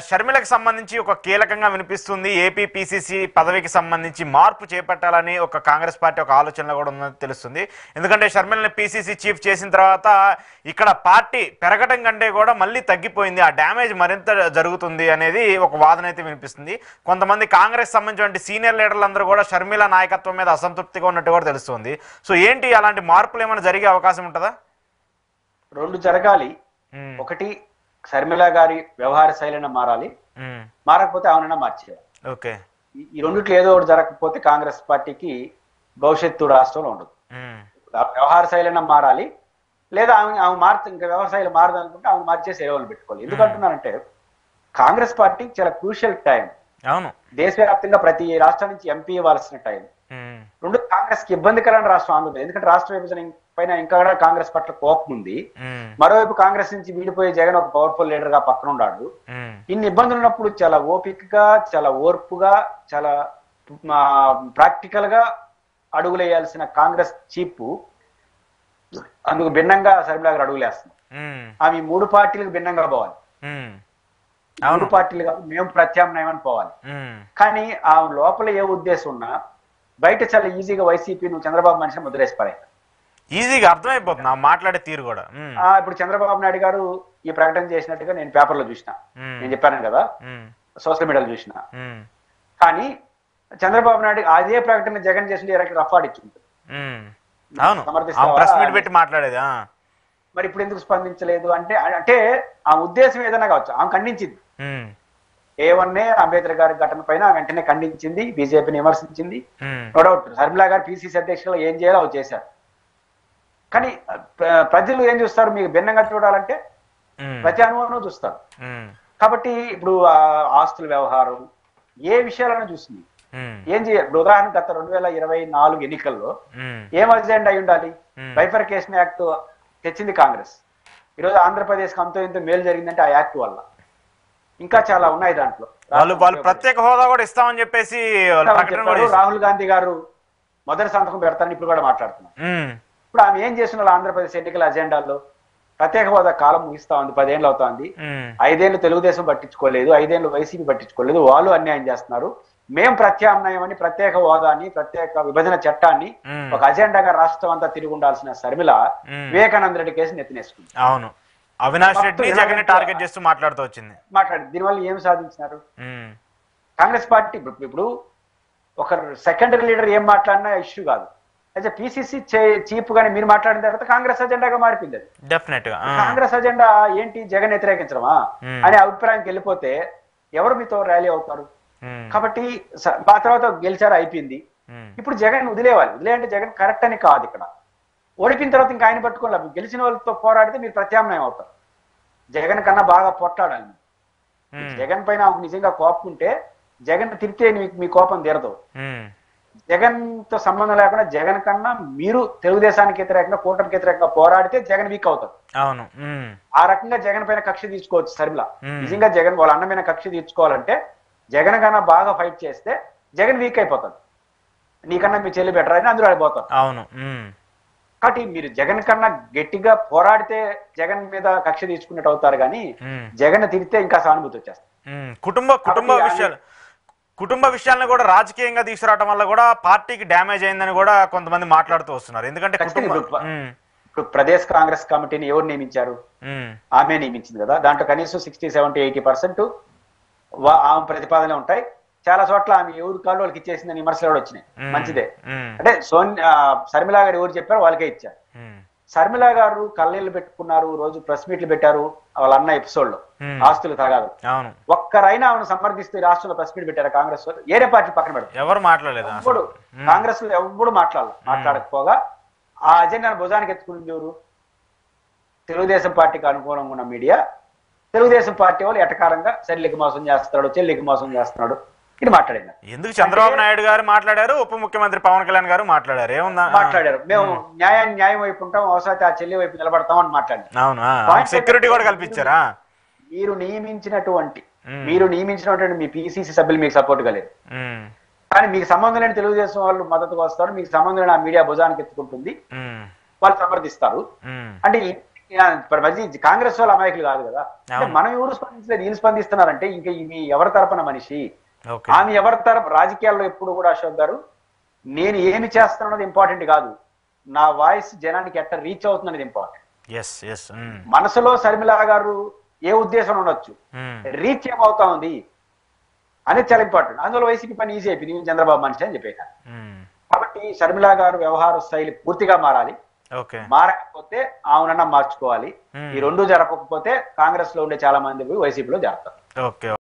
షర్మిలకు సంబంధించి ఒక కీలకంగా వినిపిస్తుంది. ఏపీ పిసిసి పదవికి సంబంధించి మార్పు చేపట్టాలని ఒక కాంగ్రెస్ పార్టీ ఒక ఆలోచనలో కూడా ఉందని తెలుస్తుంది. ఎందుకంటే షర్మిలని పిసిసి చీఫ్ చేసిన తర్వాత ఇక్కడ పార్టీ పెరగటం కంటే కూడా మళ్ళీ తగ్గిపోయింది, ఆ డ్యామేజ్ మరింత జరుగుతుంది అనేది ఒక వాదన అయితే వినిపిస్తుంది. కొంతమంది కాంగ్రెస్ సంబంధించిన సీనియర్ లీడర్లందరూ కూడా షర్మిల నాయకత్వం మీద అసంతృప్తిగా ఉన్నట్టు కూడా తెలుస్తుంది. సో ఏంటి అలాంటి మార్పులు ఏమైనా జరిగే అవకాశం ఉంటుందా? రెండు జరగాలి. ఒకటి, షర్మిల గారి వ్యవహార శైలిన మారాలి, మారకపోతే ఆమెనైనా మార్చేయాలి. ఓకే, ఈ రెండిట్లో ఏదో ఒకటి జరగకపోతే కాంగ్రెస్ పార్టీకి భవిష్యత్తు రాష్ట్రంలో ఉండదు. వ్యవహార శైలిన మారాలి, లేదా ఆమె మారుతూ ఇంకా వ్యవహార శైలి మారదనుకుంటే ఆమె మార్చేసి ఏవోలు పెట్టుకోవాలి. ఎందుకంటున్నానంటే కాంగ్రెస్ పార్టీ చాలా క్రూషియల్ టైం. అవును, దేశవ్యాప్తంగా ప్రతి రాష్ట్రం నుంచి ఎంపీ ఇవ్వాల్సిన టైం. రెండు, కాంగ్రెస్ కి ఇబ్బందికరమైన రాష్ట్రం ఆంధ్రప్రదేశ్. ఎందుకంటే రాష్ట్ర విభజన పైన ఇంకా కూడా కాంగ్రెస్ పట్ల కోపం ఉంది. మరోవైపు కాంగ్రెస్ నుంచి వీడిపోయే జగన్ ఒక పవర్ఫుల్ లీడర్ గా పక్కన ఉన్నాడు. ఇన్ని ఇబ్బందులు ఉన్నప్పుడు చాలా ఓపికగా, చాలా ఓర్పుగా, చాలా ప్రాక్టికల్ గా అడుగులేయాల్సిన కాంగ్రెస్ చీఫ్ అందుకు భిన్నంగా షర్మిల గారు అడుగులేస్తుంది. ఆమె మూడు పార్టీలకు భిన్నంగా పోవాలి. మూడు పార్టీలుగా మేము ప్రత్యామ్నాయం అని పోవాలి. కానీ ఆ లోపల ఏ ఉద్దేశం ఉన్నా బయట చాలా ఈజీగా వైసీపీ నువ్వు చంద్రబాబు మనిషిని ముద్రేసి పడే ఈజీగా అర్థమైపోతుంది ఆ మాట్లాడే తీరు కూడా. ఇప్పుడు చంద్రబాబు నాయుడు గారు ఈ ప్రకటన చేసినట్టుగా నేను పేపర్లో చూసిన, నేను చెప్పాను కదా, సోషల్ మీడియాలో చూసిన. కానీ చంద్రబాబు నాయుడు అదే ప్రకటన జగన్ చేసిన రఫాడిచ్చుంటుంది. మాట్లాడేది మరి ఇప్పుడు ఎందుకు స్పందించలేదు అంటే అంటే ఆ ఉద్దేశం ఏదైనా కావచ్చు. ఆమె ఖండించింది. ఏవన్నే అంబేద్కర్ గారి ఘటన పైన వెంటనే ఖండించింది, బీజేపీని విమర్శించింది. నో డౌట్ షర్మిల గారు పిసిసి అధ్యక్షులు ఏం చేయాలో అవి చేశారు. కానీ ప్రజలు ఏం చూస్తారు? మీకు భిన్నంగా చూడాలంటే ప్రతి అనుభవం చూస్తారు. కాబట్టి ఇప్పుడు ఆస్తుల వ్యవహారం ఏ విషయాలను చూస్తుంది, ఏం చేయాలి? ఇప్పుడు ఉదాహరణ గత 2024 ఎన్నికల్లో ఏం అజెండా అయి ఉండాలి? బైఫర్కేషన్ యాక్ట్ తెచ్చింది కాంగ్రెస్. ఈరోజు ఆంధ్రప్రదేశ్ కి అంతో ఇంతో మేలు జరిగిందంటే ఆ యాక్ట్ వల్ల. ఇంకా చాలా ఉన్నాయి దాంట్లో. వాళ్ళు ప్రత్యేక హోదా కూడా ఇస్తామని చెప్పేసి రాహుల్ గాంధీ గారు మొదటి సంతకం పెడతారని ఇప్పుడు కూడా మాట్లాడుతున్నారు. ఇప్పుడు ఆమె ఏం చేస్తున్నారు? ఆంధ్రప్రదేశ్ ఎన్నికల అజెండాలో ప్రత్యేక హోదా కాలం ముగిస్తా ఉంది, 10 ఏళ్ళు అవుతుంది. 5 ఏళ్ళు తెలుగుదేశం పట్టించుకోలేదు, 5 ఏళ్ళు వైసీపీ పట్టించుకోలేదు, వాళ్ళు అన్యాయం చేస్తున్నారు. మేము ప్రత్యామ్నాయం అని ప్రత్యేక హోదాని, ప్రత్యేక విభజన చట్టాన్ని ఒక అజెండాగా రాష్ట్రం అంతా తిరిగి ఉండాల్సిన షర్మిల వివేకానంద రెడ్డి కేసు నెత్తినేసుకుంది. అవును, అవినాష్ రెడ్డి జగన్ టార్గెట్ చేస్తూ మాట్లాడుతూ వచ్చింది. దీనివల్ల ఏం సాధించినారు? కాంగ్రెస్ పార్టీ ఇప్పుడు ఒక సెకండరీ లీడర్ ఏం మాట్లాడినా ఇష్యూ కాదు. అయితే పిసిసి చీఫ్ గానీ మీరు మాట్లాడిన తర్వాత కాంగ్రెస్ అజెండాగా మారిపోయింది. అది డెఫినెట్ గా కాంగ్రెస్ అజెండా ఏంటి? జగన్ వ్యతిరేకించడమా అనే అభిప్రాయానికి వెళ్ళిపోతే ఎవరు మీతో ర్యాలీ అవుతారు? కాబట్టి ఆ తర్వాత గెలిచారు, అయిపోయింది. ఇప్పుడు జగన్ వదిలేయాలంటే జగన్ కరెక్ట్ అని కాదు. ఇక్కడ ఓడిపోయిన తర్వాత ఇంకా ఆయన పట్టుకోవాలి. గెలిచిన వాళ్ళతో పోరాడితే మీరు ప్రత్యామ్నాయం అవుతారు. జగన్ కన్నా బాగా పొట్టాడాలి. జగన్ పైన నిజంగా కోపం ఉంటే జగన్ తిరిగితే మీ కోపం తీరదు. జగన్ తో సంబంధం లేకుండా జగన్ కన్నా మీరు తెలుగుదేశానికి వ్యతిరేకంగా, కూటమికి వ్యతిరేకంగా పోరాడితే జగన్ వీక్ అవుతారు. అవును, ఆ రకంగా జగన్ పైన కక్ష తీర్చుకోవచ్చు షర్మిల. నిజంగా జగన్ వాళ్ళ అన్న మీద కక్ష తీర్చుకోవాలంటే జగన్ కన్నా బాగా ఫైట్ చేస్తే జగన్ వీక్ అయిపోతాడు. నీకన్నా మీ చెల్లి బెటర్ అని అందరూ ఆడిపోతారు. అవును, కాబట్టి మీరు జగన్ కన్నా గట్టిగా పోరాడితే జగన్ మీద కక్ష తీర్చుకున్నట్టు అవుతారు. కానీ జగన్ తిరిగితే ఇంకా సానుభూతి వచ్చేస్తారు. కుటుంబ విషయాలను కూడా రాజకీయంగా తీసుకురావడం వల్ల కూడా పార్టీకి డ్యామేజ్ అయిందని కూడా కొంతమంది మాట్లాడుతూ వస్తున్నారు. ఎందుకంటే ఇప్పుడు ప్రదేశ్ కాంగ్రెస్ కమిటీని ఎవరు నియమించారు? ఆమె నియమించింది కదా. దాంట్లో కనీసం 60, 70, 80% ఆమె ప్రతిపాదనలు ఉంటాయి. చాలా చోట్ల ఆమె ఎవరి కాళ్ళు వాళ్ళకి ఇచ్చేసిందని విమర్శలు కూడా వచ్చినాయి. మంచిదే. అంటే షర్మిల గారు ఎవరు చెప్పారో వాళ్ళకే ఇచ్చారు. షర్మిల గారు కళ్ళీళ్ళు పెట్టుకున్నారు, రోజు ప్రెస్ మీట్లు పెట్టారు. వాళ్ళ అన్న ఎపిసోడ్ లో ఆస్తులు తగాదు. ఒక్కరైనా ఆమెను సమర్థిస్తూ రాష్ట్రంలో ప్రెస్ మీట్ పెట్టారు కాంగ్రెస్ వాళ్ళు. ఏరే పార్టీ పక్కన పెడతారు, ఎవరు మాట్లాడలేదు. ఇప్పుడు కాంగ్రెస్ లో ఎవరు మాట్లాడకపోగా ఆ అజెండాను భుజానికి ఎత్తుకుని ఎవరు? తెలుగుదేశం పార్టీకి అనుకూలంగా ఉన్న మీడియా. తెలుగుదేశం పార్టీ వాళ్ళు ఎటకారంగా చెల్లికి మోసం చేస్తున్నాడు, చెల్లికి మోసం చేస్తున్నాడు ఇది మాట్లాడింది. ఎందుకు చంద్రబాబు నాయుడు గారు మాట్లాడారు, ఉప ముఖ్యమంత్రి పవన్ కళ్యాణ్ గారు మాట్లాడారు. ఏముందా? మాట్లాడారు. మేము న్యాయం వైపు ఉంటాం, అవసరమైతే ఆ చెల్లి వైపు నిలబడతాం అని మాట్లాడారు. అవునా? సెక్యూరిటీ కూడా కల్పించారా? మీరు నియమించినటువంటి మీ పిసిసి సభ్యులు మీకు సపోర్ట్ గా లేదు. కానీ మీకు సంబంధం లేని తెలుగుదేశం వాళ్ళు మద్దతుగా వస్తారు, మీకు సంబంధం లేని ఆ మీడియా భుజానికి ఎత్తుకుంటుంది, వాళ్ళు సమర్థిస్తారు. అంటే కాంగ్రెస్ వాళ్ళు అమాయకులు కాదు కదా. అంటే మనం ఎవరు స్పందించలేదు, ఈయన స్పందిస్తున్నారంటే ఇంకా ఇవి ఎవరి తరపున మనిషి, ఆమె ఎవరి తరపు. రాజకీయాల్లో ఎప్పుడు కూడా అశోక్ గారు నేను ఏమి చేస్తానన్నది ఇంపార్టెంట్ కాదు, నా వాయిస్ జనానికి ఎట్లా రీచ్ అవుతుందనేది ఇంపార్టెంట్. మనసులో శర్మిల గారు ఏ ఉద్దేశం ఉండొచ్చు, రీచ్ ఏమవుతా ఉంది అనేది చాలా ఇంపార్టెంట్. అందులో వైసీపీ పని ఈజీ అయిపోయింది, చంద్రబాబు మనిషి అని చెప్పేట. కాబట్టి శర్మిల గారు వ్యవహార శైలి పూర్తిగా మారాలి. మారకపోతే ఆమెనన్నా మార్చుకోవాలి. ఈ రెండు జరపకపోతే కాంగ్రెస్ లో ఉండే చాలా మంది వైసీపీలో జరుగుతారు.